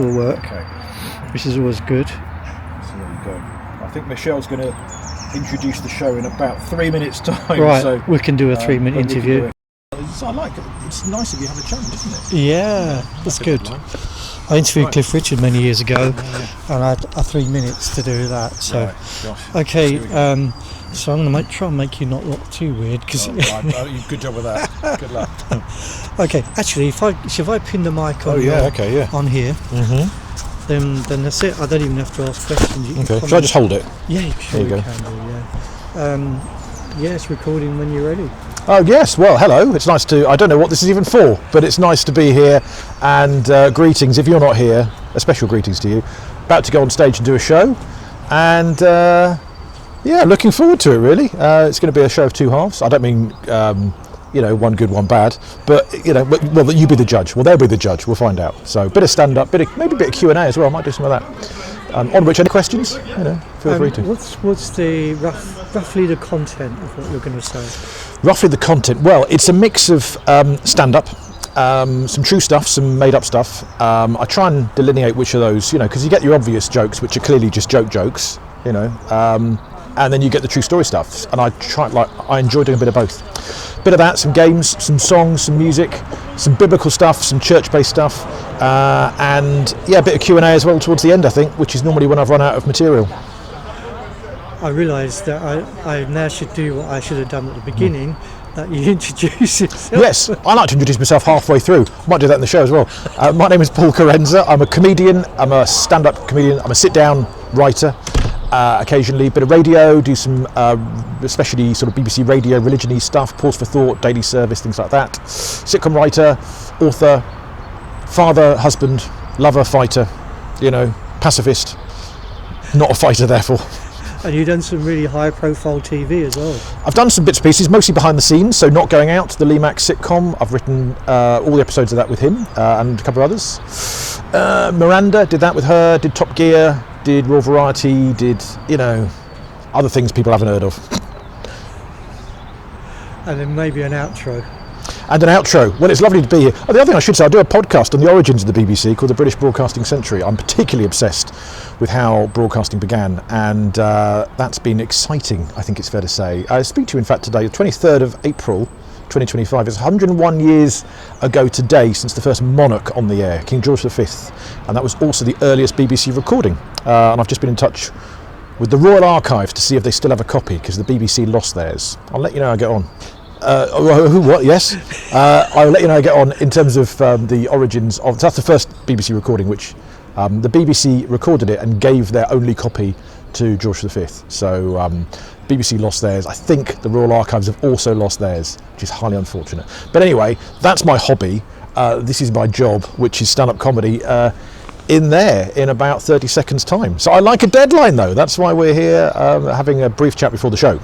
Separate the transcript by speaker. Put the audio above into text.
Speaker 1: will work, which is always good.
Speaker 2: So there you go. I think Michelle's going to introduce the show in about 3 minutes' time.
Speaker 1: Right,
Speaker 2: so,
Speaker 1: we can do a 3-minute interview.
Speaker 2: I like it. It's nice if you have a change, isn't it?
Speaker 1: Yeah, that's good. I interviewed Cliff Richard many years ago, and I had 3 minutes to do that. So, okay, so I'm going to try and make you not look too weird.
Speaker 2: Good job with that. Good luck.
Speaker 1: Okay, actually, if I pin the mic on on here, then that's it. I don't even have to ask questions.
Speaker 2: Okay, should I just hold it?
Speaker 1: Yeah, sure you can do. Yeah, it's recording when you're ready.
Speaker 2: Oh yes, well hello, it's nice to, I don't know what this is even for, but it's nice to be here, and greetings if you're not here, a special greetings to you. About to go on stage and do a show, and looking forward to it really. It's going to be a show of two halves. I don't mean one good, one bad, but well, you be the judge. Well, they'll be the judge, we'll find out. So bit of stand-up, maybe a bit of Q&A as well, I might do some of that. On which, any questions, feel free to.
Speaker 1: What's the roughly the content of what you're going to say?
Speaker 2: Roughly the content, well, it's a mix of stand-up, some true stuff, some made-up stuff. I try and delineate which of those, because you get your obvious jokes, which are clearly just jokes, and then you get the true story stuff. And I enjoy doing a bit of both. Bit of that, some games, some songs, some music, some biblical stuff, some church-based stuff, and a bit of Q&A as well towards the end, I think, which is normally when I've run out of material.
Speaker 1: I realised that I now should do what I should have done at the beginning, that you introduce yourself. Yes,
Speaker 2: I like to introduce myself halfway through. Might do that in the show as well. My name is Paul Carenza. I'm a comedian, I'm a stand-up comedian, I'm a sit-down writer. Occasionally a bit of radio, do some especially sort of BBC radio religion-y stuff, Pause for Thought, Daily Service, things like that. Sitcom writer, author, father, husband, lover, fighter, pacifist, not a fighter therefore.
Speaker 1: And you've done some really high-profile TV as well.
Speaker 2: I've done some bits and pieces, mostly behind the scenes, so Not Going Out, the Lee Max sitcom. I've written all the episodes of that with him and a couple of others. Miranda, did that with her, did Top Gear, did Raw Variety, did, other things people haven't heard of.
Speaker 1: And then maybe an outro.
Speaker 2: And an outro. Well, it's lovely to be here. Oh, the other thing I should say, I do a podcast on the origins of the BBC called the British Broadcasting Century. I'm particularly obsessed with how broadcasting began, and that's been exciting, I think it's fair to say. I speak to you, in fact, today, the 23rd of April, 2025. It's 101 years ago today since the first monarch on the air, King George V, and that was also the earliest BBC recording. And I've just been in touch with the Royal Archive to see if they still have a copy, because the BBC lost theirs. I'll let you know how I get on. Yes. I'll let you know how I get on in terms of the origins of. That's the first BBC recording, which the BBC recorded it and gave their only copy to George V. So BBC lost theirs. I think the Royal Archives have also lost theirs, which is highly unfortunate. But anyway, that's my hobby. This is my job, which is stand-up comedy. In about 30 seconds time. So I like a deadline though. That's why we're here having a brief chat before the show.